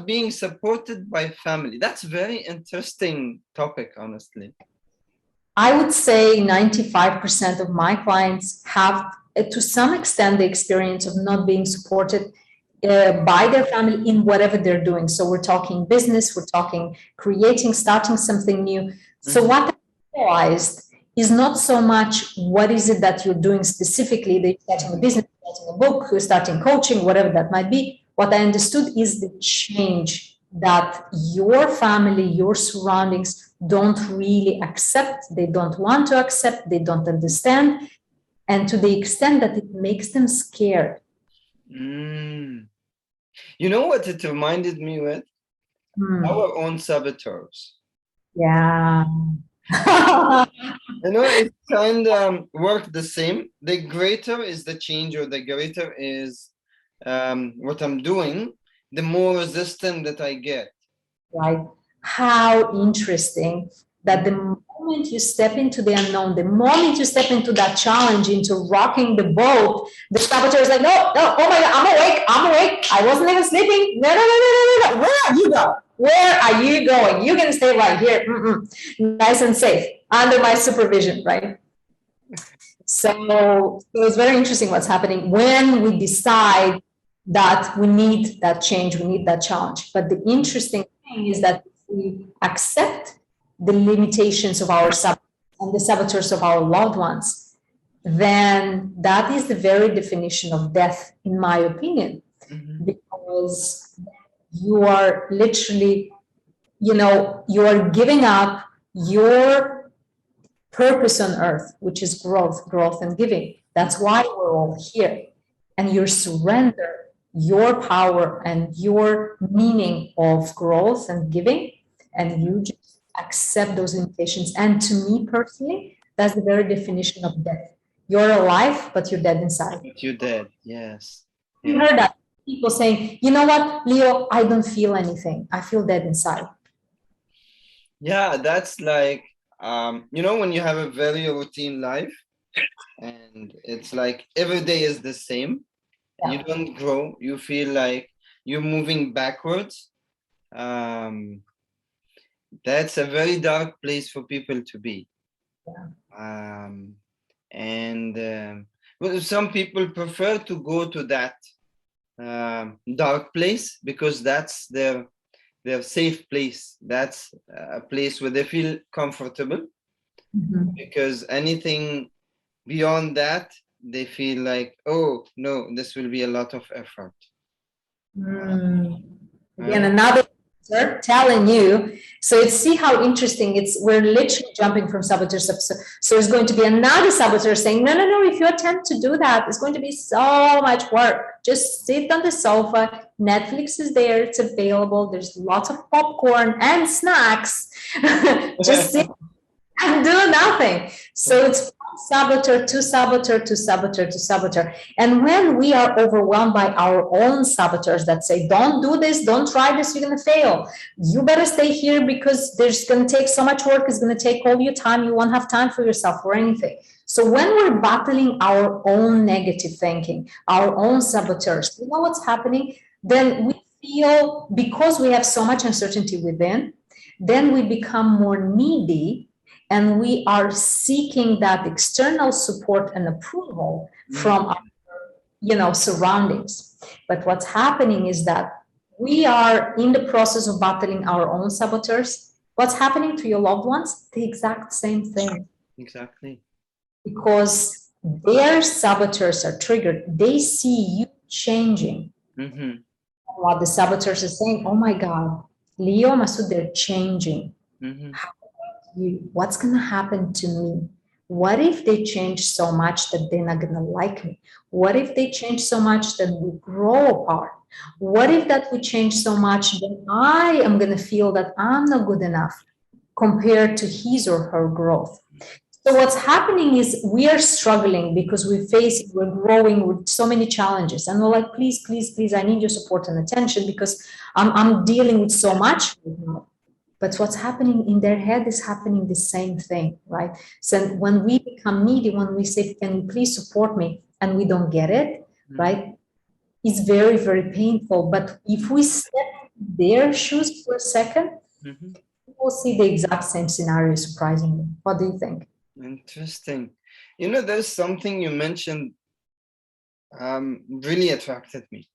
being supported by family. That's a very interesting topic, honestly. I would say 95% of my clients have, to some extent, the experience of not being supported by their family in whatever they're doing. So we're talking business, we're talking creating, starting something new. So what I realized is not so much what is it that you're doing specifically, that you're starting a business, starting a book, you're starting coaching, whatever that might be. What I understood is the change that your family, your surroundings don't really accept, they don't want to accept, they don't understand, and to the extent that it makes them scared. You know what it reminded me with? Our own saboteurs. Yeah. You know, it kind of worked the same. The greater is the change, or the greater is what I'm doing, the more resistant that I get. Right. How interesting that the moment you step into the unknown, the moment you step into that challenge, into rocking the boat, the saboteur is like, no, no, oh my God, I'm awake. I wasn't even sleeping. No. Where are you going? Where are you going? You're going to stay right here. Nice and safe, under my supervision, right? So it's very interesting what's happening when we decide that we need that change, we need that challenge. But the interesting thing is that if we accept the limitations of our saboteurs and the saboteurs of our loved ones, then that is the very definition of death, in my opinion, because you are literally, you are giving up your purpose on earth, which is growth and giving. That's why we're all here. And you surrender your power and your meaning of growth and giving, and you just accept those limitations. And to me personally, that's the very definition of death. You're alive, but you're dead inside. But you're dead, yes. You heard that? People saying, you know what, Lio, I don't feel anything. I feel dead inside. Yeah, that's like, when you have a very routine life and it's like every day is the same, you don't grow, you feel like you're moving backwards. That's a very dark place for people to be. Well, some people prefer to go to that dark place because that's their safe place. That's a place where they feel comfortable, because anything beyond that, they feel like, oh no, this will be a lot of effort. Again, another telling you. So see how interesting we're literally jumping from saboteur. So it's going to be another saboteur saying, no, if you attempt to do that, it's going to be so much work. Just sit on the sofa. Netflix is there, it's available. There's lots of popcorn and snacks. Just sit and do nothing. So it's saboteur to saboteur to saboteur to saboteur. And when we are overwhelmed by our own saboteurs that say, don't do this, don't try this, you're going to fail. You better stay here because there's going to take so much work. It's going to take all your time. You won't have time for yourself or anything. So when we're battling our own negative thinking, our own saboteurs, you know what's happening? Then we feel, because we have so much uncertainty within, then we become more needy. And we are seeking that external support and approval from our, surroundings. But what's happening is that we are in the process of battling our own saboteurs. What's happening to your loved ones? The exact same thing. Exactly. Because their saboteurs are triggered. They see you changing. What the saboteurs are saying, oh my God, Lio, Masood, they're changing. What's going to happen to me? What if they change so much that they're not going to like me? What if they change so much that we grow apart? What if that we change so much that I am going to feel that I'm not good enough compared to his or her growth? So what's happening is we are struggling because we're growing with so many challenges. And we're like, please, I need your support and attention because I'm dealing with so much right now. But what's happening in their head is happening the same thing, right? So when we become needy, when we say, can you please support me? And we don't get it, right? It's very, very painful. But if we step their shoes for a second, Mhm. we'll see the exact same scenario, surprisingly. What do you think? Interesting. You know, there's something you mentioned really attracted me.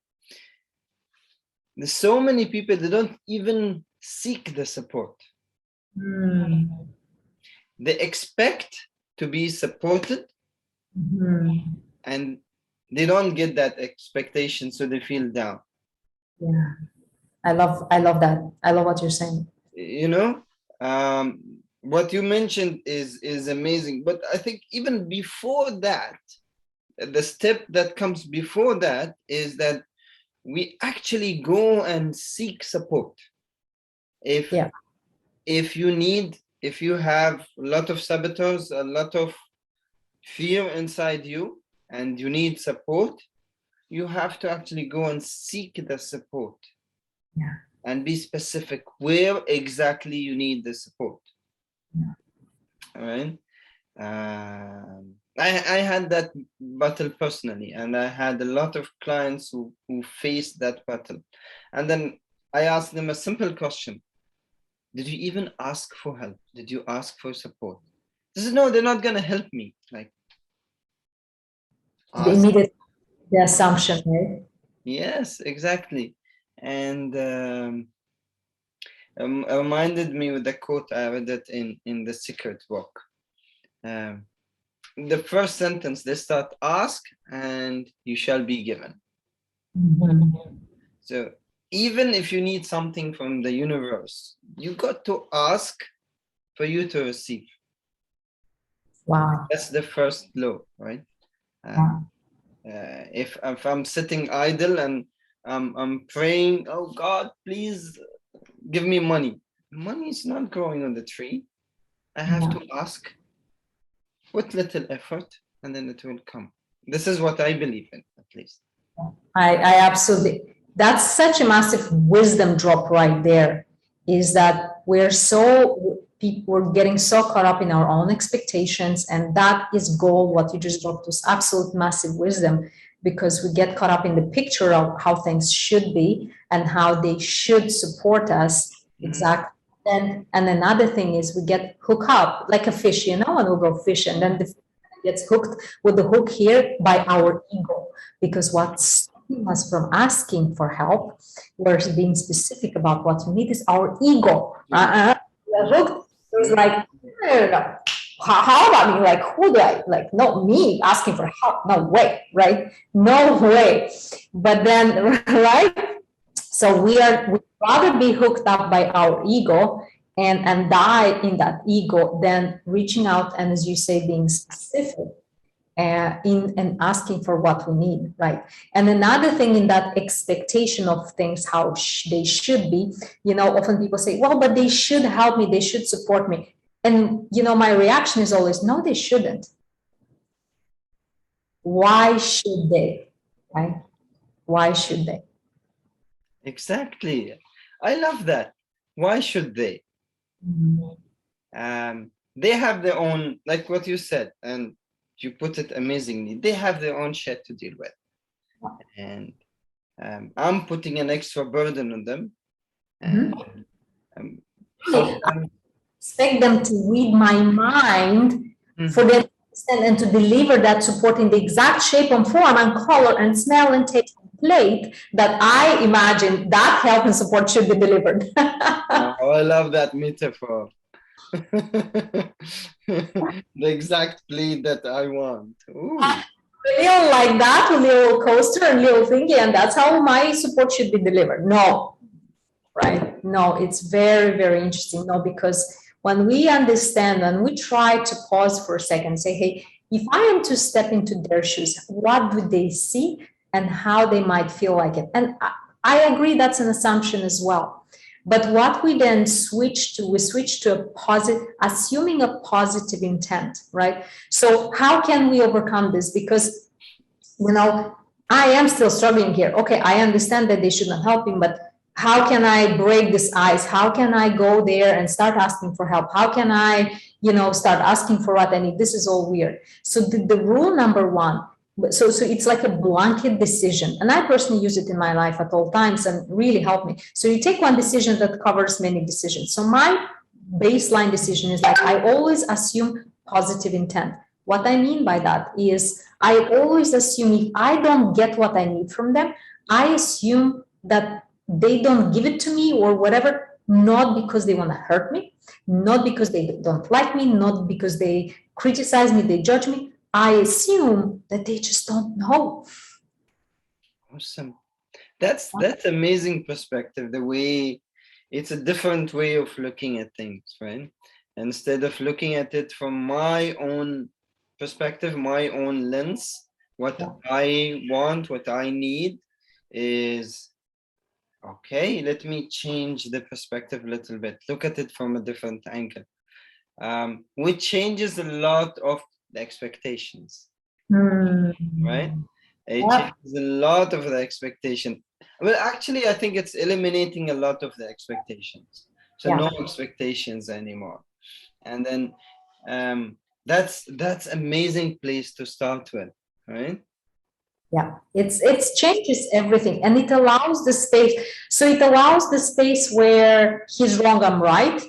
There's so many people, they don't even seek the support. Mm. They expect to be supported, Mhm. and they don't get that expectation, so they feel down. Yeah, I love that. I love what you're saying. You know, what you mentioned is amazing, but I think even before that, the step that comes before that is that we actually go and seek support. If Yeah. if you have a lot of saboteurs, a lot of fear inside you, and you need support, you have to actually go and seek the support. Yeah. And be specific where exactly you need the support. Yeah. All right. I had that battle personally, and I had a lot of clients who faced that battle. And then I asked them a simple question: did you even ask for help? Did you ask for support? This is no, they're not gonna help me. Like, The ask. immediate the assumption, right? Yes, exactly. And reminded me with the quote I read it in The Secret Book. Um, the first sentence, they start, ask and you shall be given. Mhm. So even if you need something from the universe, you got to ask for you to receive. Wow. That's the first law, right? Yeah. If I'm sitting idle and I'm praying, oh God, please give me money. Money is not growing on the tree. I have Yeah. to ask with little effort, and then it will come. This is what I believe in, at least. I absolutely, that's such a massive wisdom drop right there, is that we're getting so caught up in our own expectations, and that is gold. What you just dropped was absolute massive wisdom, because we get caught up in the picture of how things should be and how they should support us. Exactly. And another thing is we get hooked up like a fish, and we'll go fish, and then the fish gets hooked with the hook here by our ego, because what's stopping us from asking for help, we're being specific about what we need, is our ego. We're hooked. It's like, no. How about me? Like, who do I like? Not me asking for help. No way, right? No way. But then, right? So we'd rather be hooked up by our ego and die in that ego than reaching out and, as you say, being specific in and asking for what we need, right? And another thing, in that expectation of things how they should be, often people say, well, but they should help me, they should support me. And my reaction is always, no, they shouldn't. Why should they? Right? Why should they? Exactly. I love that. Why should they? They have their own, like what you said, and you put it amazingly. They have their own shit to deal with, and I'm putting an extra burden on them. And sometimes, Expect them to read my mind for them to understand and to deliver that support in the exact shape and form and color and smell and taste and plate that I imagine that help and support should be delivered. oh, I love that metaphor. The exact plate that I want. Ooh. Little like that, a little coaster and little thingy, and that's how my support should be delivered. No, right? No, it's very, very interesting. No, because when we understand and we try to pause for a second and say, hey, if I am to step into their shoes, what would they see and how they might feel like it? And I agree that's an assumption as well. But what we then switch to a positive, assuming a positive intent, right? So how can we overcome this? Because, I am still struggling here. Okay, I understand that they should not help me, but how can I break this ice? How can I go there and start asking for help? How can I, start asking for what I need? This is all weird. So the rule number one So it's like a blanket decision. And I personally use it in my life at all times and really helped me. So you take one decision that covers many decisions. So my baseline decision is like, I always assume positive intent. What I mean by that is I always assume if I don't get what I need from them, I assume that they don't give it to me or whatever, not because they want to hurt me, not because they don't like me, not because they criticize me, they judge me. I assume that they just don't know. Awesome. That's amazing perspective. The way it's a different way of looking at things, right? Instead of looking at it from my own perspective, my own lens, what I want, what I need is okay. Let me change the perspective a little bit. Look at it from a different angle, which changes a lot of the expectations, right? It changes a lot of the expectation. Well, actually, I think it's eliminating a lot of the expectations. So no expectations anymore. And then that's amazing place to start with, right? Yeah, it changes everything, and it allows the space. So it allows the space where he's wrong, I'm right.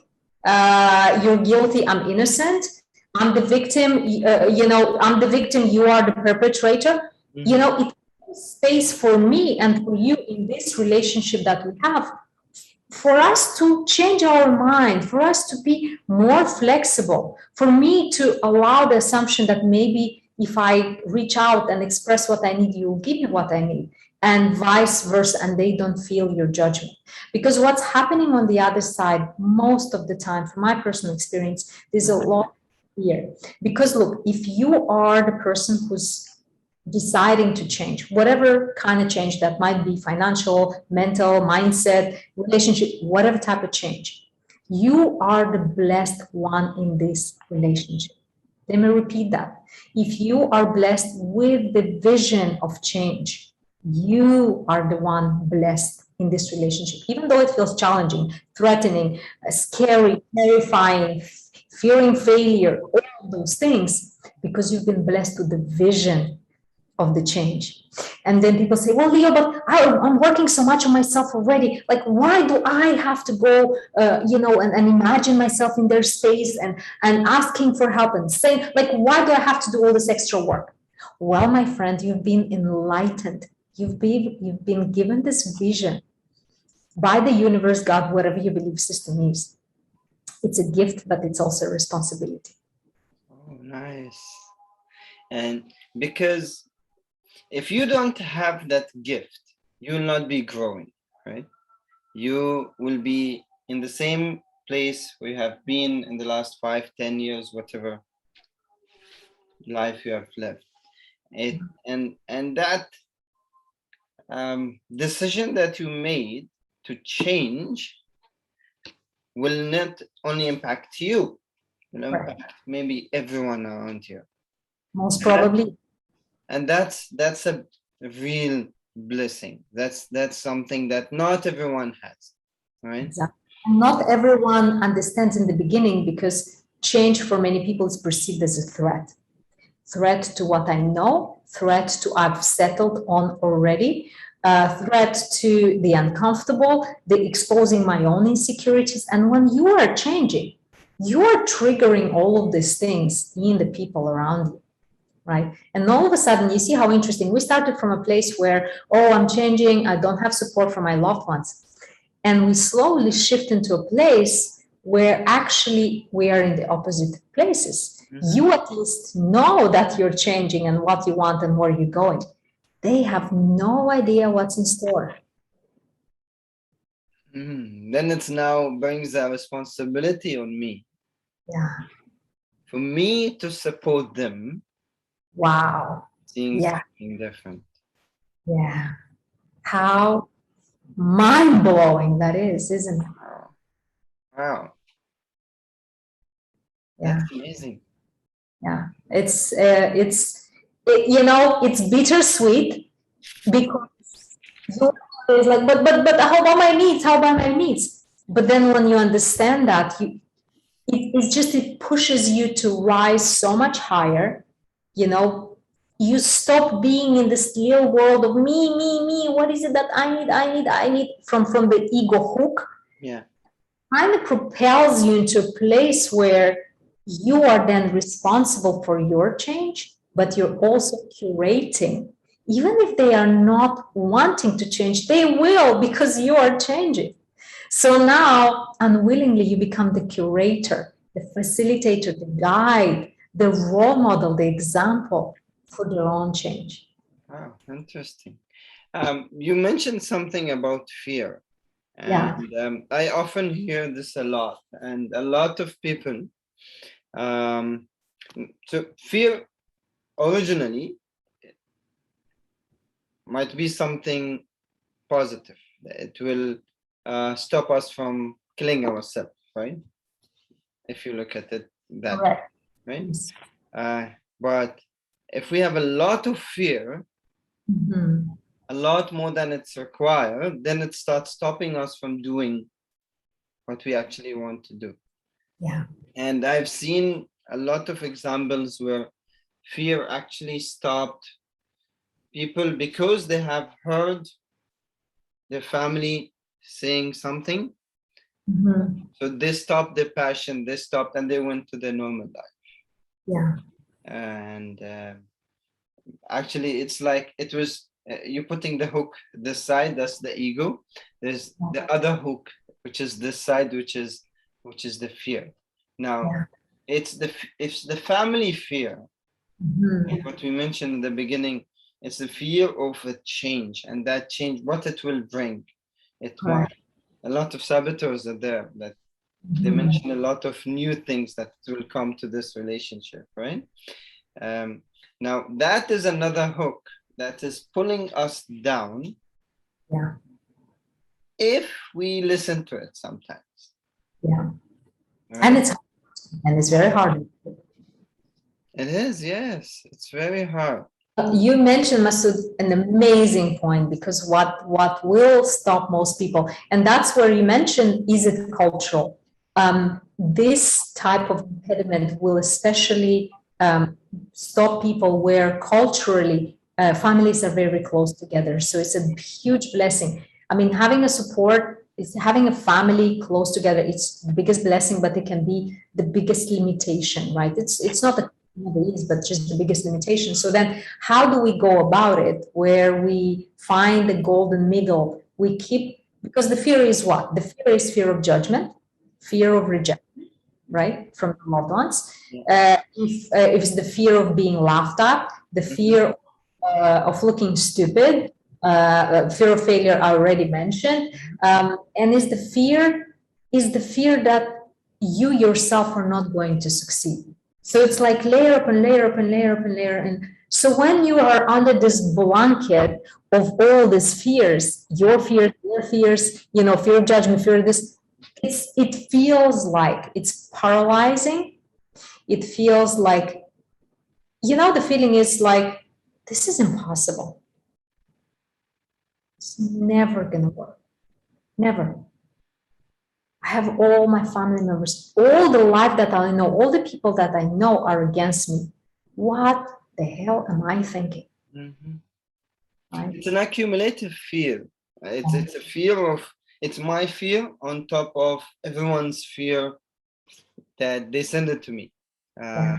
You're guilty, I'm innocent. I'm the victim. I'm the victim. You are the perpetrator. Mm-hmm. It space for me and for you in this relationship that we have, for us to change our mind, for us to be more flexible, for me to allow the assumption that maybe if I reach out and express what I need, you'll give me what I need, and vice versa, and they don't feel your judgment. Because what's happening on the other side, most of the time, from my personal experience, there's a lot of fear. Because look, if you are the person who's deciding to change, whatever kind of change that might be, financial, mental, mindset, relationship, whatever type of change, you are the blessed one in this relationship. Let me repeat that. If you are blessed with the vision of change, you are the one blessed in this relationship, even though it feels challenging, threatening, scary, terrifying, fearing failure, all those things, because you've been blessed with the vision of the change. And then people say, well, Lio, but I'm working so much on myself already. Like, why do I have to go, and imagine myself in their space and asking for help and saying, like, why do I have to do all this extra work? Well, my friend, you've been enlightened. You've been given this vision by the universe, God, whatever your belief system is. It's a gift, but it's also a responsibility. Oh, nice. And because if you don't have that gift, you will not be growing, right? You will be in the same place where you have been in the last 5, 10 years, whatever life you have lived. And that decision that you made to change will not only impact you, will impact maybe everyone around you. Most probably. And that's a real blessing. That's something that not everyone has, right? Exactly. Not everyone understands in the beginning, because change for many people is perceived as a threat. Threat to what I know, threat to I've settled on already, threat to the uncomfortable, the exposing my own insecurities. And when you are changing, you are triggering all of these things in the people around you. Right. And all of a sudden, you see how interesting. We started from a place where, oh, I'm changing, I don't have support from my loved ones. And we slowly shift into a place where actually we are in the opposite places. Mm-hmm. You at least know that you're changing and what you want and where you're going. They have no idea what's in store. Then it's now brings a responsibility on me. Yeah. For me to support them. Wow. Seeing something different. Yeah. How mind-blowing that is, isn't it? Wow. Yeah. That's amazing. Yeah. It's bittersweet, because it's like, but how about my needs? How about my needs? But then when you understand that, it pushes you to rise so much higher. you stop being in this little world of me, what is it that I need from the ego hook. Yeah. Kind of propels you into a place where you are then responsible for your change, but you're also curating. Even if they are not wanting to change, they will, because you are changing. So now, unwillingly, you become the curator, the facilitator, the guide, the role model, the example for their own change. Wow, interesting. You mentioned something about fear. Yeah. And I often hear this a lot, and a lot of people. So fear originally might be something positive. It will stop us from killing ourselves, right? If you look at it that way, Correct. right? Yes. But if we have a lot of fear, Mhm. a lot more than it's required, then it starts stopping us from doing what we actually want to do. Yeah. And I've seen a lot of examples where fear actually stopped people because they have heard their family saying something. Mhm. So they stopped their passion, they stopped and they went to their normal life. Yeah. And actually, it's like it was you putting the hook this side, that's the ego. There's the other hook, which is this side, which is the fear. Now, Yeah. it's the family fear. Mhm. What we mentioned in the beginning, it's the fear of a change, and that change, what it will bring. It might. Correct. A lot of saboteurs are there that they Mhm. mention a lot of new things that will come to this relationship, right? Um, Now, that is another hook that is pulling us down Yeah. if we listen to it sometimes, Yeah. And right? it's very hard. It is, yes. It's very hard. You mentioned, Masood, an amazing point, because what will stop most people, and that's where you mentioned, is it cultural? This type of impediment will especially stop people where culturally families are very close together. So it's a huge blessing. I mean, having a support is having a family close together. It's the biggest blessing, but it can be the biggest limitation, right? It's not the is, but just the biggest limitation. So then how do we go about it where we find the golden middle? We keep, because the fear is what? The fear is fear of judgment, fear of rejection, right, from the loved ones. Yeah. If it's the fear of being laughed at, the fear of looking stupid, fear of failure I already mentioned, and is the fear that you yourself are not going to succeed. So it's like layer up and layer up and layer up and layer. And so when you are under this blanket of all these fears, your fears, fear of judgment, fear of this, it feels like it's paralyzing. It feels like, the feeling is like, this is impossible. It's never going to work. Never. I have all my family members, all the life that I know, all the people that I know are against me. What the hell am I thinking? Mhm. Right? It's an accumulative fear. It's a fear of, it's my fear on top of everyone's fear that they send it to me. Yeah.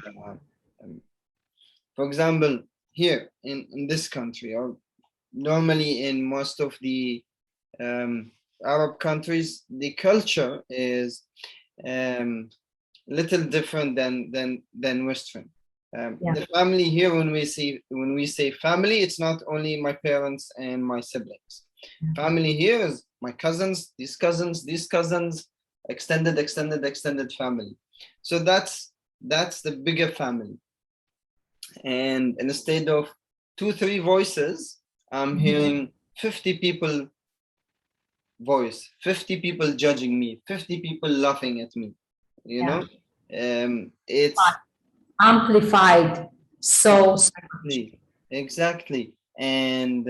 For example, here in this country, or normally in most of the Arab countries, the culture is little different than Western. Yeah. The family here, when we say family, it's not only my parents and my siblings. Family here is my cousins, these cousins, extended family. So that's the bigger family. And instead of 2-3 voices, I'm hearing 50 people voice, 50 people judging me, 50 people laughing at me. You Yeah. know, it's Amplified. So exactly. And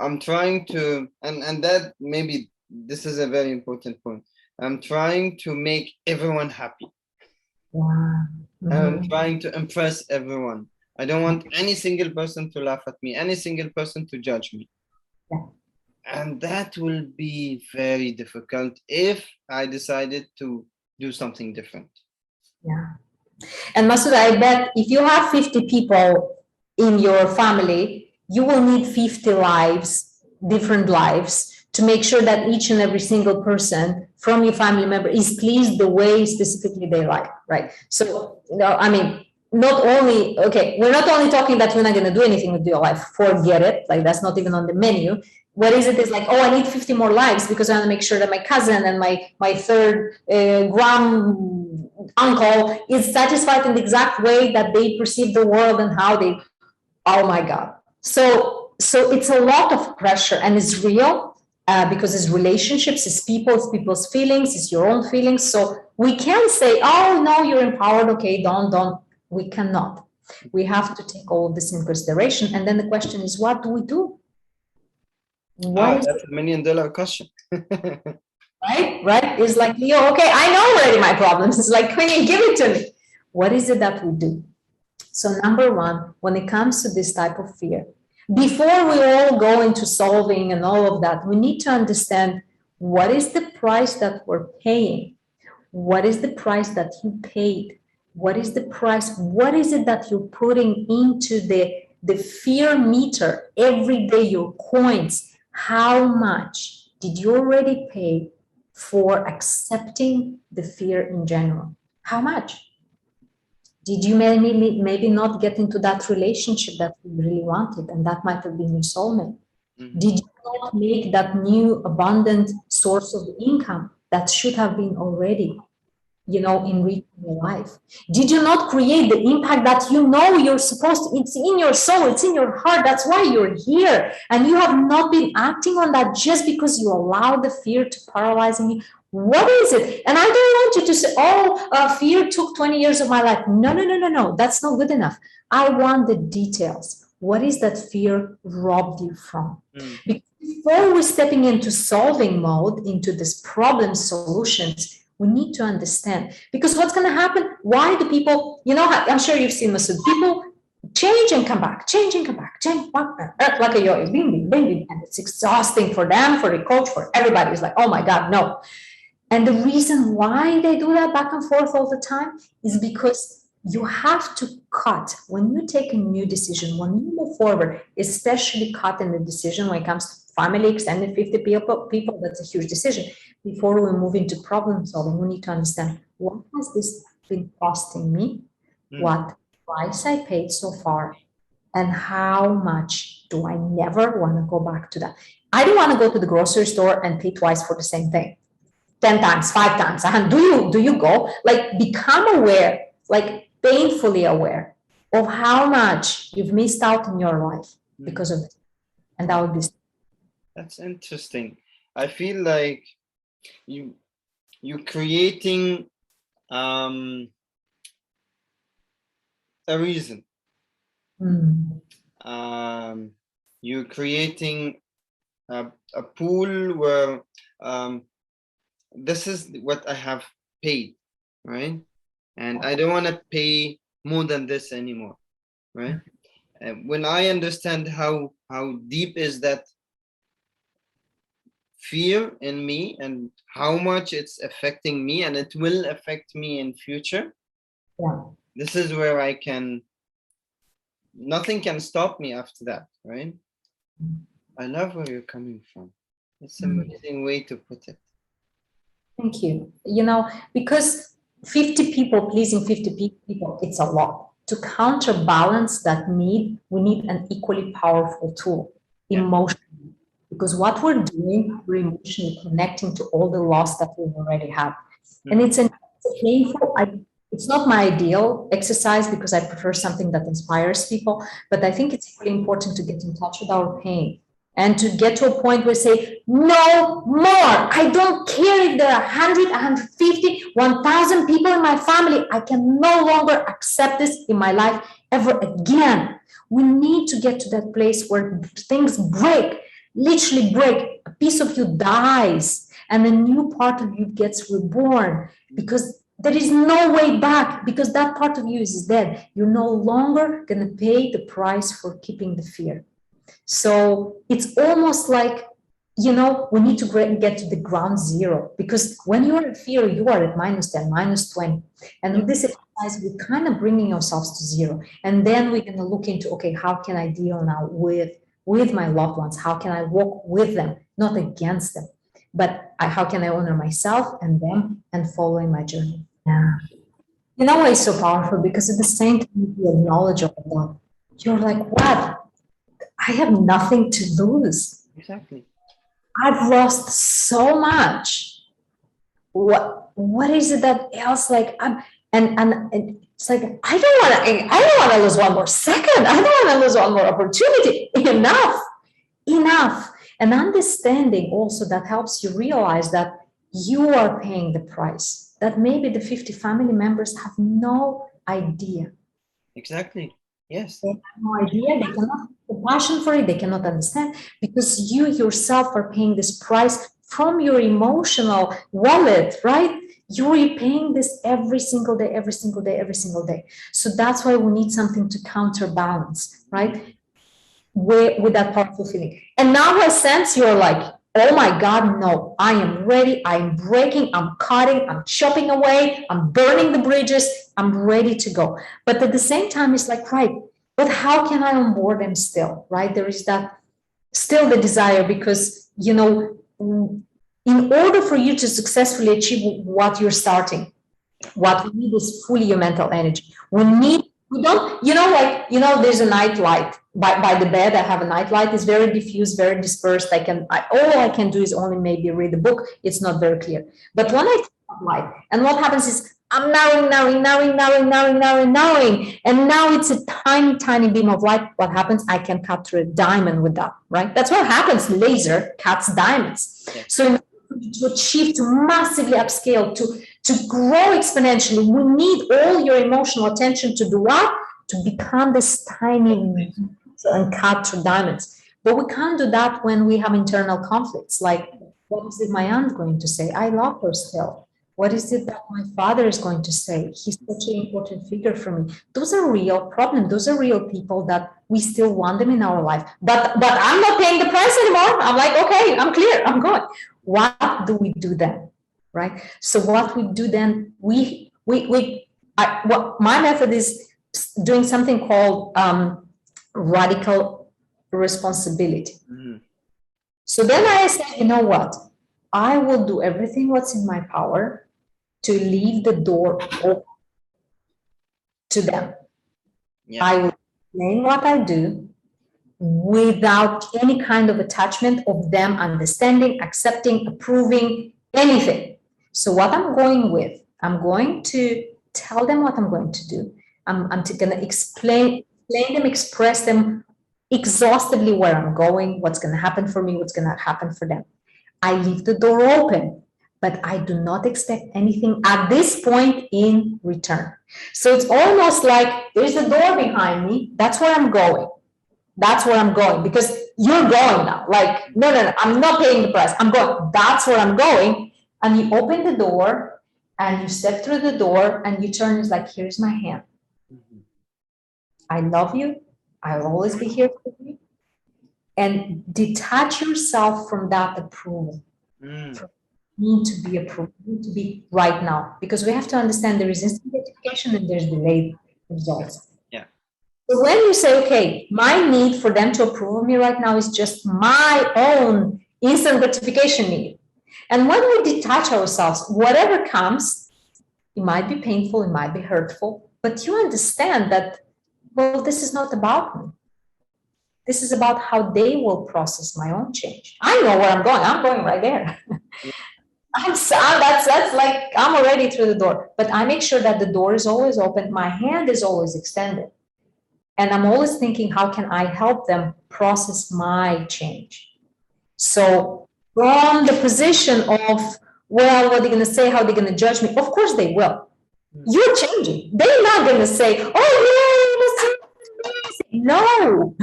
I'm trying to, and that maybe this is a very important point. I'm trying to make everyone happy. yeah. I'm Mhm. trying to impress everyone. I don't want any single person to laugh at me, any single person to judge me. Yeah. And that will be very difficult if I decided to do something different. Yeah. And Masood, I bet if you have 50 people in your family, you will need 50 lives, different lives, to make sure that each and every single person from your family member is pleased the way specifically they like, right? So, I mean, not only, okay, we're not only talking that you're not going to do anything with your life, forget it, like that's not even on the menu. What is it is like, oh, I need 50 more lives because I want to make sure that my cousin and my third grand uncle is satisfied in the exact way that they perceive the world and how they, oh my God. So it's a lot of pressure, and it's real because it's relationships, it's people's feelings, it's your own feelings. So we can't say, oh no, you're empowered, okay, don't. We cannot. We have to take all of this in consideration. And then the question is, what do we do? That's $1 million question. Right? It's like, Leo, okay, I know already my problems. It's like, Queenie, give it to me. What is it that we do? So number one, when it comes to this type of fear, before we all go into solving and all of that, we need to understand what is the price that we're paying? What is the price that you paid? What is the price? What is it that you're putting into the fear meter every day, your coins? How much did you already pay for accepting the fear in general? How much? Did you maybe not get into that relationship that you really wanted, and that might have been your soulmate? Mm-hmm. Did you not make that new abundant source of income that should have been already, in reaching your life? Did you not create the impact that you're supposed to? It's in your soul, it's in your heart. That's why you're here. And you have not been acting on that just because you allow the fear to paralyze you. What is it? And I don't want you to say, fear took 20 years of my life. No. That's not good enough. I want the details. What is that fear robbed you from? Because before we're stepping into solving mode, into this problem solutions, we need to understand. Because what's going to happen? Why do people, I'm sure you've seen Masood, people change and come back, change like a yo-yo, and it's exhausting for them, for the coach, for everybody. It's like, oh my God, no. And the reason why they do that back and forth all the time is because you have to cut. When you take a new decision, when you move forward, especially cut in the decision when it comes to family, extended 50 people, that's a huge decision. Before we move into problem solving, we need to understand, what has this been costing me? What price I paid so far? And how much do I never want to go back to that? I don't want to go to the grocery store and pay twice for the same thing. 10 times, 5 times. Do you go? Like, become aware, like painfully aware of how much you've missed out in your life because of it. And that would be. That's interesting. I feel like you're creating a reason. You're creating a pool where this is what I have paid, right? And I don't want to pay more than this anymore, right? And when I understand how deep is that fear in me and how much it's affecting me, and it will affect me in future, this is where nothing can stop me after that, right? I love where you're coming from. It's an amazing way to put it. Thank you. Because 50 people pleasing 50 people, it's a lot. To counterbalance that need, we need an equally powerful tool, emotionally. Because what we're doing, we're emotionally connecting to all the loss that we already have. And it's a painful, it's not my ideal exercise because I prefer something that inspires people, but I think it's really important to get in touch with our pain. And to get to a point where say, no more. I don't care if there are 100, 150, 1,000 people in my family. I can no longer accept this in my life ever again. We need to get to that place where things break, literally break. A piece of you dies and a new part of you gets reborn, because There is no way back because that part of you is dead. You're no longer going to pay the price for keeping the fear. So it's almost like, we need to get to the ground zero, because when you're in fear, you are at -10, -20. And with this exercise, we're kind of bringing ourselves to zero. And then we're going to look into, okay, how can I deal now with my loved ones? How can I walk with them, not against them? But how can I honor myself and them and following my journey? Yeah. It's so powerful because at the same time, you're knowledgeable of that. You're like, what? I have nothing to lose. Exactly. I've lost so much. What is it that else? Like and it's like I don't want to lose one more second. I don't want to lose one more opportunity. Enough. And understanding also that helps you realize that you are paying the price. That maybe the 50 family members have no idea. Exactly. Yes. They have no idea. They cannot have the passion for it. They cannot understand, because you yourself are paying this price from your emotional wallet, right? You're paying this every single day, every single day, every single day. So that's why we need something to counterbalance, right? With that powerful feeling. And now I sense you're like, oh my God, no, I am ready. I'm breaking, I'm cutting, I'm chopping away, I'm burning the bridges, I'm ready to go. But at the same time, it's like, right, but how can I onboard them still, right? There is that still the desire, because, in order for you to successfully achieve what you're starting, what we need is fully your mental energy. We don't, there's a night light by the bed. I have a night light. It's very diffuse, very dispersed. All I can do is only maybe read a book. It's not very clear. But when I turn light, and what happens is I'm narrowing. And now it's a tiny, tiny beam of light. What happens? I can cut through a diamond with that, right? That's what happens. Laser cuts diamonds. Yeah. So to achieve, to massively upscale, to grow exponentially, we need all your emotional attention to do what? To become this tiny and cut through diamonds. But we can't do that when we have internal conflicts. Like, what is it my aunt going to say? I love her still. What is it that my father is going to say? He's such an important figure for me. Those are real problems. Those are real people that we still want them in our life. But I'm not paying the price anymore. I'm like, okay, I'm clear, I'm going. What do we do then? Right? So what we do then, my method is doing something called radical responsibility. Mm-hmm. So then I said, you know what? I will do everything what's in my power to leave the door open to them. Yeah. I will explain what I do without any kind of attachment of them understanding, accepting, approving, anything. So what I'm going to tell them what I'm going to do. I'm going to explain them, express them exhaustively where I'm going, what's going to happen for me, what's going to happen for them. I leave the door open, but I do not expect anything at this point in return. So it's almost like there's a door behind me. That's where I'm going. That's where I'm going, because you're going now. Like, no, I'm not paying the price. I'm going. That's where I'm going. And you open the door and you step through the door and you turn. It's like, here's my hand. Mm-hmm. I love you. I'll always be here for you. And detach yourself from that approval. Need to be approved, need to be right now, because we have to understand there is instant gratification and there's delayed results. Yeah. So when you say, okay, my need for them to approve of me right now is just my own instant gratification need. And when we detach ourselves, whatever comes, it might be painful, it might be hurtful, but you understand that, well, this is not about me. This is about how they will process my own change. I know where I'm going. I'm going right there. That's like, I'm already through the door, but I make sure that the door is always open. My hand is always extended. And I'm always thinking, how can I help them process my change? So from the position of, well, what are they going to say? How are they going to judge me? Of course they will. You're changing. They're not going to say, oh, no,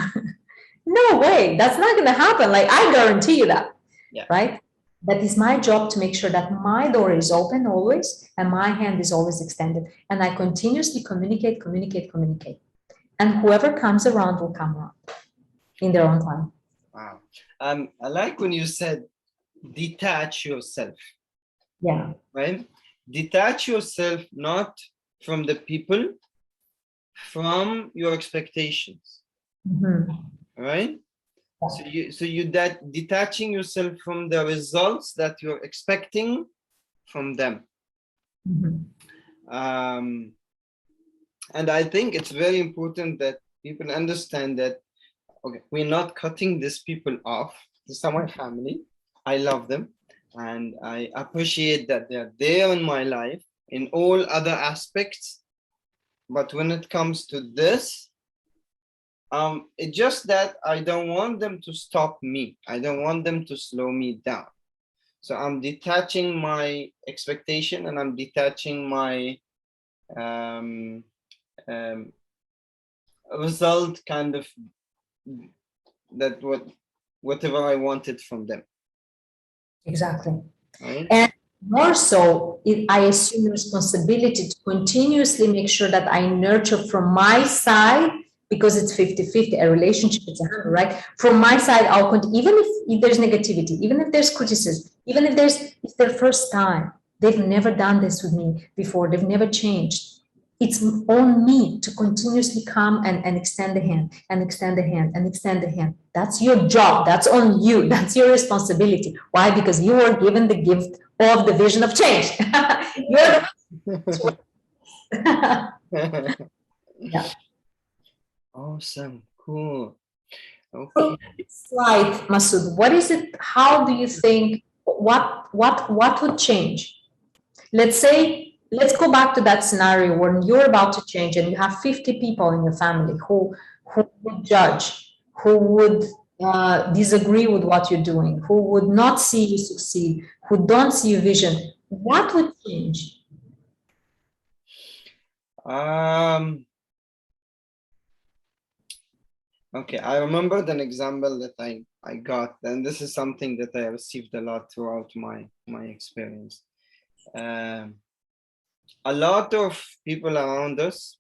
no way. That's not going to happen. Like, I guarantee you that, yeah. Right? That is my job to make sure that my door is open always and my hand is always extended. And I continuously communicate. And whoever comes around will come around in their own time. Wow. I like when you said detach yourself. Yeah. Right? Detach yourself not from the people, from your expectations. Right? So you that detaching yourself from the results that you're expecting from them. And I think it's very important that people understand that, okay, we're not cutting these people off. These are my family. I love them. And I appreciate that they're there in my life in all other aspects. But when it comes to this, it's just that I don't want them to stop me. I don't want them to slow me down. So I'm detaching my expectation and I'm detaching my result kind of that whatever I wanted from them. Exactly. Right? And more so, I assume responsibility to continuously make sure that I nurture from my side, because it's 50-50, a relationship, it's 100, right? From my side, I'll continue, even if there's negativity, even if there's criticism, even if it's their first time, they've never done this with me before, they've never changed. It's on me to continuously come and extend the hand and extend the hand and extend the hand. That's your job. That's on you. That's your responsibility. Why? Because you were given the gift of the vision of change. Yeah. Awesome. Cool. Okay. Slide, Masood. What is it? How do you think? What would change? Let's say, let's go back to that scenario when you're about to change and you have 50 people in your family who would judge, who would disagree with what you're doing, who would not see you succeed, who don't see your vision. What would change? Okay, I remembered an example that I got, and this is something that I received a lot throughout my experience. A lot of people around us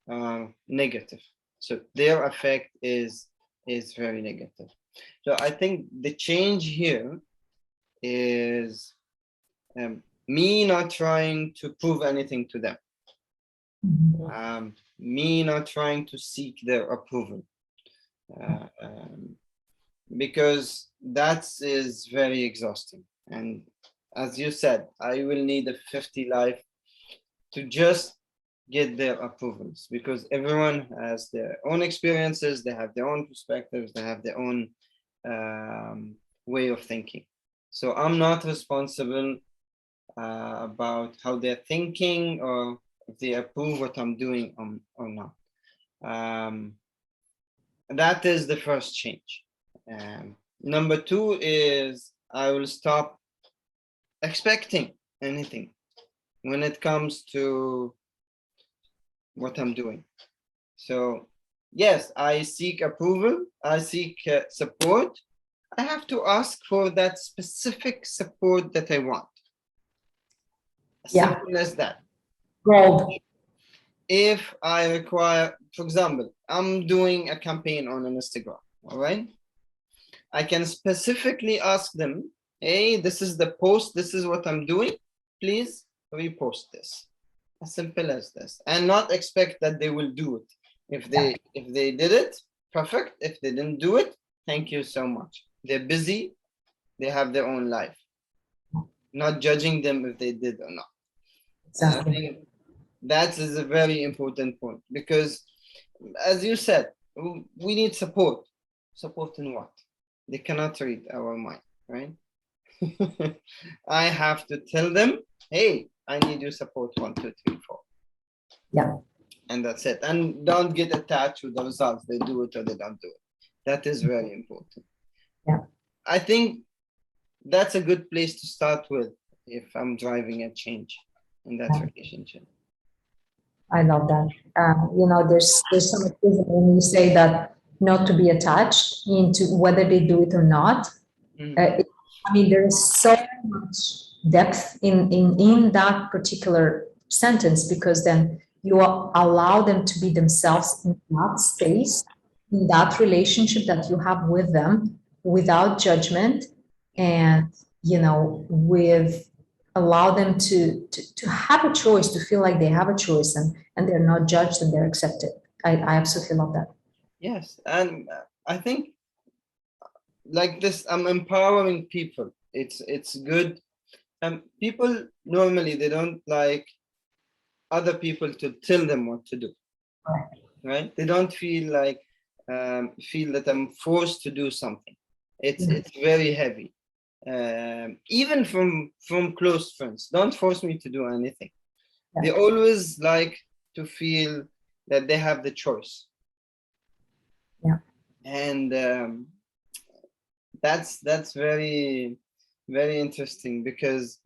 are negative, so their effect is very negative. So I think the change here is me not trying to prove anything to them, me not trying to seek their approval. Because that is very exhausting. And as you said, I will need a 50 life to just get their approvals, because everyone has their own experiences, they have their own perspectives, they have their own way of thinking. So I'm not responsible about how they're thinking or if they approve what I'm doing or not. That is the first change. Number two is I will stop expecting anything when it comes to what I'm doing. So yes, I seek approval, I seek support. I have to ask for that specific support that I want. As simple as that. Gold. If I require, for example, I'm doing a campaign on an Instagram, all right? I can specifically ask them, hey, this is the post, this is what I'm doing, please repost this. As simple as this, and not expect that they will do it. If they did it, perfect. If they didn't do it, thank you so much. They're busy, they have their own life. Not judging them if they did or not. I think that is a very important point, because as you said, we need support. Support in what? They cannot read our mind, right? I have to tell them, hey, I need your support, 1, 2, 3, 4. Yeah. And that's it. And don't get attached with the results. They do it or they don't do it. That is very important. Yeah. I think that's a good place to start with if I'm driving a change in that relationship. I love that. There's so much when you say that not to be attached into whether they do it or not. I mean, there is so much depth in that particular sentence, because then you allow them to be themselves in that space, in that relationship that you have with them, without judgment, and with allow them to have a choice, to feel like they have a choice, and they're not judged and they're accepted. I absolutely love that. Yes, and I think like this, I'm empowering people. It's good. People normally they don't like other people to tell them what to do, right? They don't feel like feel that I'm forced to do something. It's very heavy. Even from close friends, don't force me to do anything. They always like to feel that they have the choice. Yeah. And that's very very interesting, because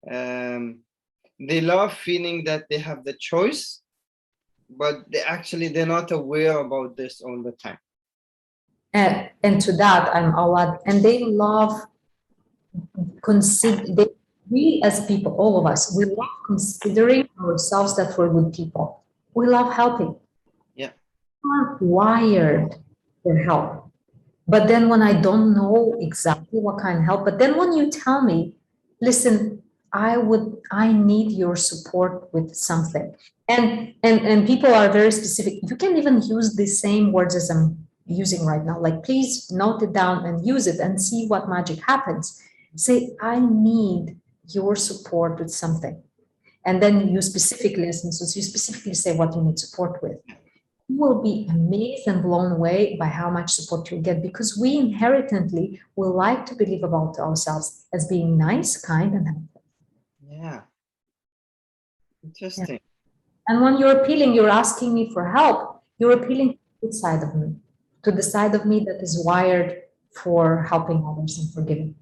they love feeling that they have the choice, but they're not aware about this all the time. And to that, I'll add, and they love we as people, all of us, we love considering ourselves that we're good people. We love helping. Yeah. We're wired for help. But then when I don't know exactly what kind of help, but then when you tell me, listen, I need your support with something. And people are very specific. You can even use the same words as I'm using right now. Like, please note it down and use it and see what magic happens. Say, I need your support with something. And then you specifically, as you specifically say what you need support with. You will be amazed and blown away by how much support you get, because we inherently will like to believe about ourselves as being nice, kind, and helpful. Yeah. Interesting. Yeah. And when you're appealing, you're asking me for help, you're appealing to the good side of me, to the side of me that is wired for helping others and forgiving.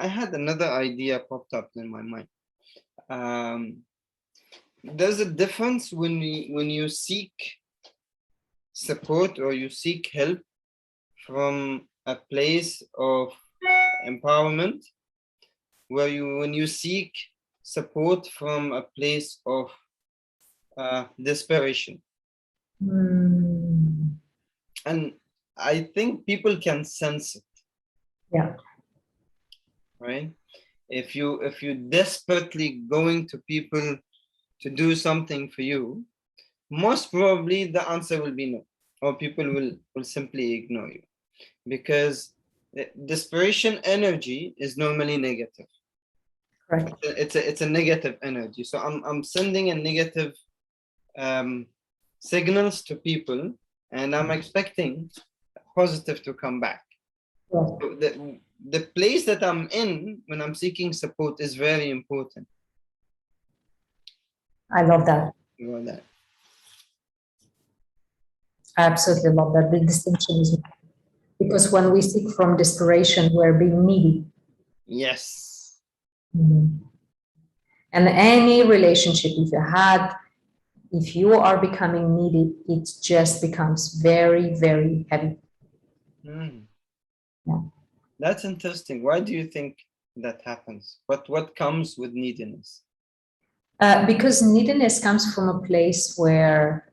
I had another idea popped up in my mind. There's a difference when you seek support or you seek help from a place of empowerment, when you seek support from a place of desperation. And I think people can sense it. Yeah. Right? If you desperately going to people to do something for you, most probably the answer will be no, or people will simply ignore you, because desperation energy is normally negative. Correct. It's a negative energy. So I'm sending a negative signals to people, and I'm expecting positive to come back. Yeah. So the place that I'm in when I'm seeking support is very important. I love that. You know that. I absolutely love that. The distinction is because when we seek from desperation, we're being needy. Yes. And any relationship, if you are becoming needy, it just becomes very, very heavy. Yeah. That's interesting. Why do you think that happens? What comes with neediness? Because neediness comes from a place where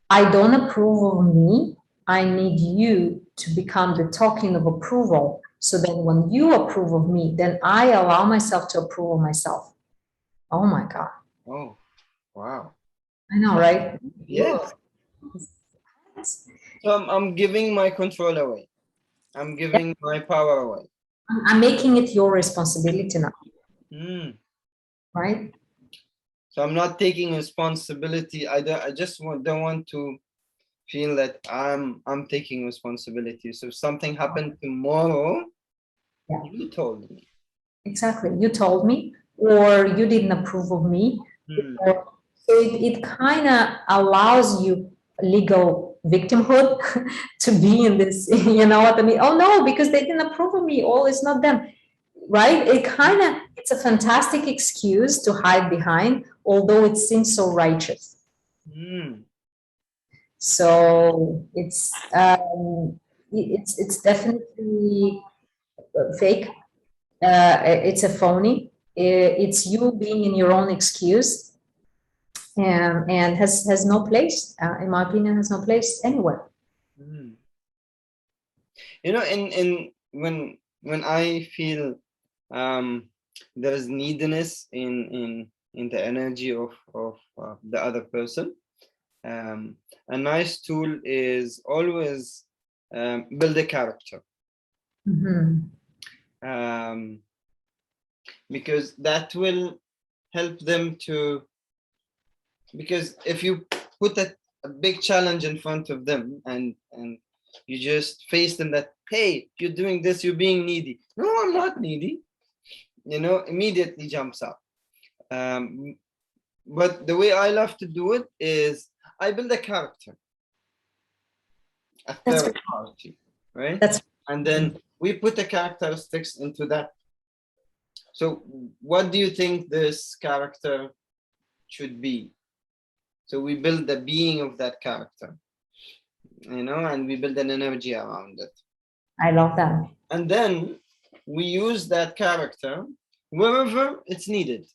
I don't approve of me. I need you to become the token of approval. So then when you approve of me, then I allow myself to approve of myself. Oh my God. Oh, wow. I know, right? Yes. So I'm giving my control away. I'm giving my power away. I'm making it your responsibility now. Right? So I'm not taking responsibility. I just don't want to feel that I'm taking responsibility. So if something happened tomorrow, you told me. Exactly. You told me, or you didn't approve of me. So it kind of allows you legal victimhood to be in this, you know what I mean? Oh no, because they didn't approve of me. Oh, it's not them. Right? It's a fantastic excuse to hide behind, although it seems so righteous. So it's it's definitely fake. It's a phony. It's you being in your own excuse, and has no place, in my opinion, has no place anywhere. Mm. You know, in when I feel there is neediness in the energy of the other person, a nice tool is always build a character. Um, because that will help them to, because if you put a big challenge in front of them and you just face them that, hey, you're doing this, you're being needy. No, I'm not needy. Immediately jumps up. But the way I love to do it is I build a character, a That's third party, right? that's And then we put the characteristics into that. So what do you think this character should be? So we build the being of that character, and we build an energy around it. I love that. And then we use that character wherever it's needed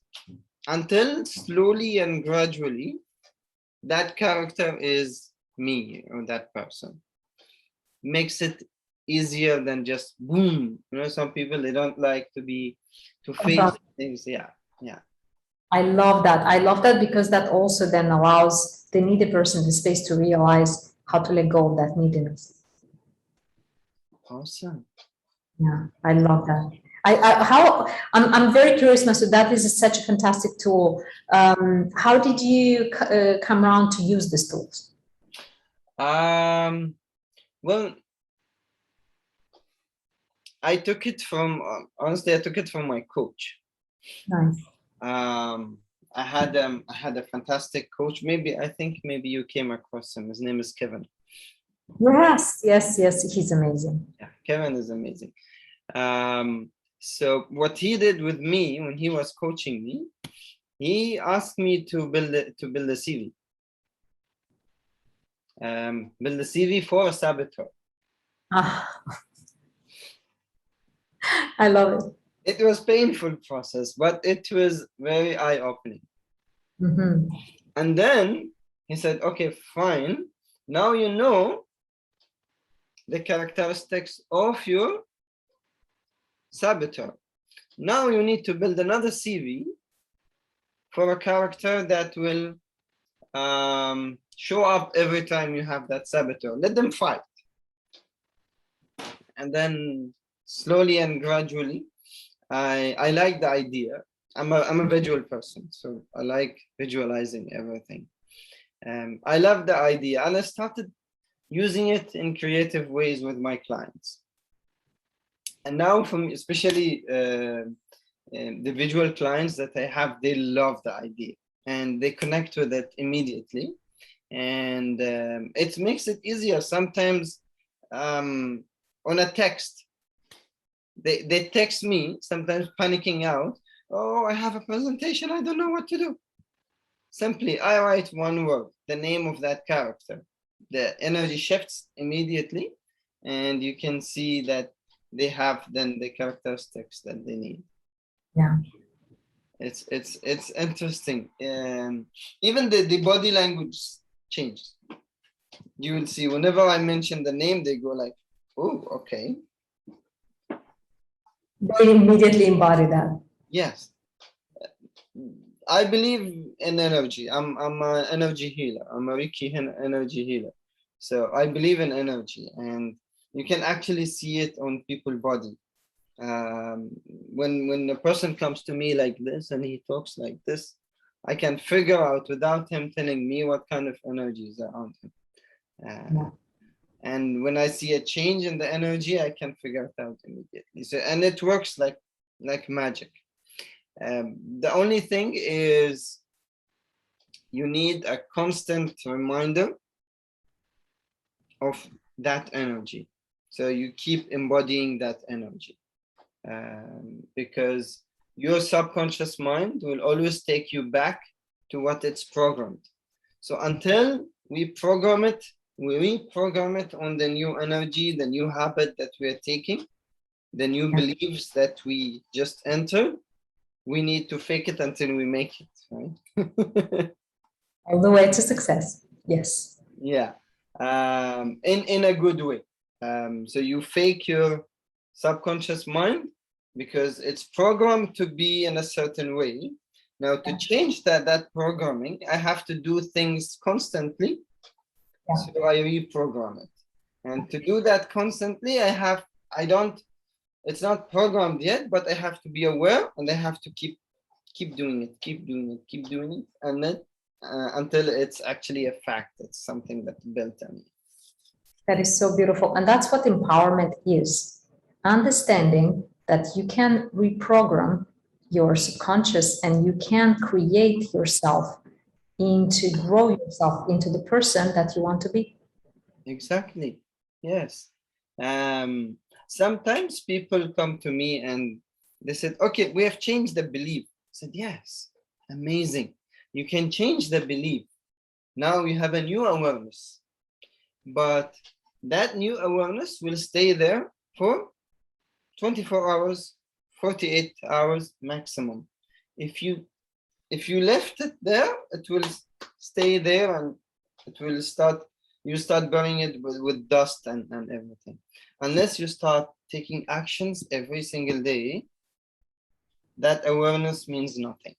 until slowly and gradually that character is me or that person. Makes it easier than just boom. Some people, they don't like to face things. Yeah. I love that. I love that because that also then allows the needy person the space to realize how to let go of that neediness. Awesome. Yeah, I love that. I'm very curious, Masood. That is such a fantastic tool. How did you come around to use this tool? Well, I took it from honestly, I took it from my coach. Nice. I had a fantastic coach. I think maybe you came across him. His name is Kevin. Yes. He's amazing. Yeah, Kevin is amazing. So what he did with me when he was coaching me, he asked me to build a CV. Build a CV for a saboteur. I love it. It was painful process, but it was very eye-opening. And then he said, okay, fine. Now you know the characteristics of your saboteur. Now you need to build another CV for a character that will show up every time you have that saboteur. Let them fight. And then slowly and gradually, I like the idea. I'm a visual person, so I like visualizing everything. I love the idea, and I started using it in creative ways with my clients. And now, especially the visual clients that I have, they love the idea and they connect with it immediately, and it makes it easier. Sometimes on a text, they text me, sometimes panicking out. Oh, I have a presentation, I don't know what to do. Simply, I write one word, the name of that character. The energy shifts immediately, and you can see that they have then the characteristics that they need. Yeah. It's interesting. Even the body language changes. You will see whenever I mention the name, they go like, oh, okay. They immediately embody that. Yes. I believe in energy. I'm an energy healer. I'm a Reiki energy healer. So I believe in energy, and you can actually see it on people's body. When a person comes to me like this and he talks like this, I can figure out without him telling me what kind of energy is around him. And when I see a change in the energy, I can figure it out immediately. So, and it works like magic. The only thing is you need a constant reminder of that energy. So you keep embodying that energy, because your subconscious mind will always take you back to what it's programmed. So until we program it we reprogram it on the new energy, the new habit that we are taking, the new beliefs that we just entered. We need to fake it until we make it, right? All the way to success. Yes. Yeah, in a good way. So you fake your subconscious mind because it's programmed to be in a certain way. Now, to change that programming, I have to do things constantly. Yeah. So I reprogram it. And to do that constantly, it's not programmed yet, but I have to be aware, and I have to keep doing it, keep doing it, and then until it's actually a fact. It's something that's built on me. That is so beautiful. And that's what empowerment is. Understanding that you can reprogram your subconscious and you can create yourself grow yourself into the person that you want to be. Exactly. Yes. Sometimes people come to me and they said, okay, we have changed the belief. I said, yes, amazing. You can change the belief. Now you have a new awareness. But that new awareness will stay there for 24 hours, 48 hours maximum. If you left it there, it will stay there, and it will start burning it with dust and everything. Unless you start taking actions every single day, that awareness means nothing.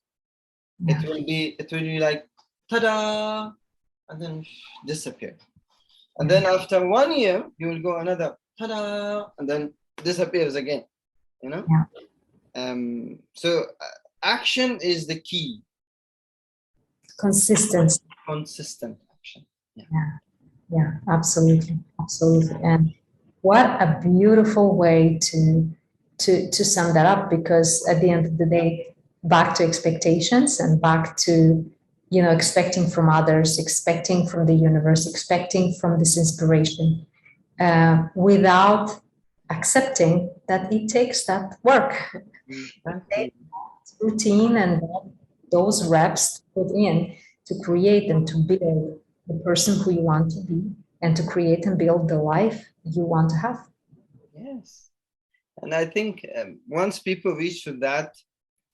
Yeah. It will be like, ta-da, and then disappear. And then after 1 year, you will go another, ta-da, and then disappears again, you know? Yeah. So action is the key. Consistency. Consistent action. Yeah, absolutely. And what a beautiful way to sum that up, because at the end of the day, back to expectations and back to, expecting from others, expecting from the universe, expecting from this inspiration, without accepting that it takes that work. Exactly. Routine and those reps put in to create and to build the person who you want to be, and to create and build the life you want to have. Yes. And I think once people reach to that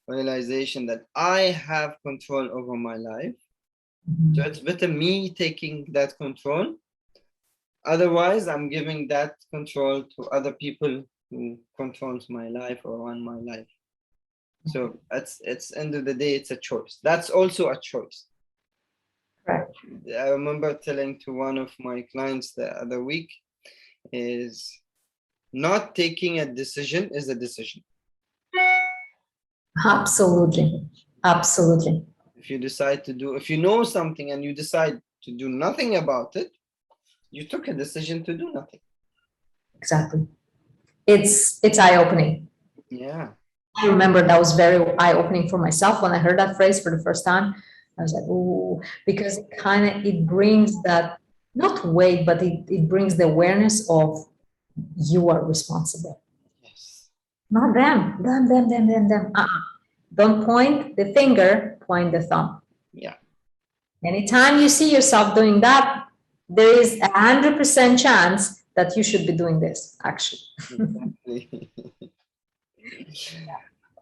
realization that I have control over my life, so it's better me taking that control. Otherwise, I'm giving that control to other people who controls my life or run my life. So it's end of the day, it's a choice. That's also a choice. Right. I remember telling to one of my clients the other week, is not taking a decision is a decision. Absolutely. If you know something and you decide to do nothing about it, you took a decision to do nothing. Exactly. It's eye-opening. Yeah. I remember that was very eye-opening for myself when I heard that phrase for the first time. I was like, ooh, because it brings that, not weight, but it brings the awareness of you are responsible. Yes. Not them. Don't point the finger, point the thumb. Yeah. Anytime you see yourself doing that, there is 100% chance that you should be doing this, actually. Exactly.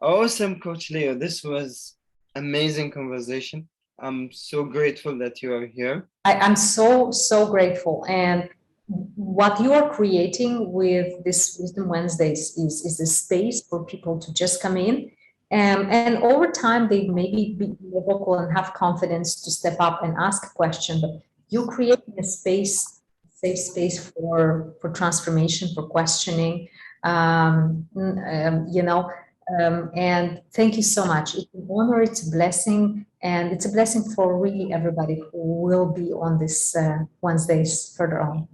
Awesome, Coach Lio. This was amazing conversation. I'm so grateful that you are here. I'm so grateful. And what you are creating with this Wisdom Wednesdays is a space for people to just come in. And over time, they maybe be vocal and have confidence to step up and ask a question. But you're creating a space, safe space for transformation, for questioning. And thank you so much. It's an honor, it's a blessing, and it's a blessing for really everybody who will be on this Wednesdays further on.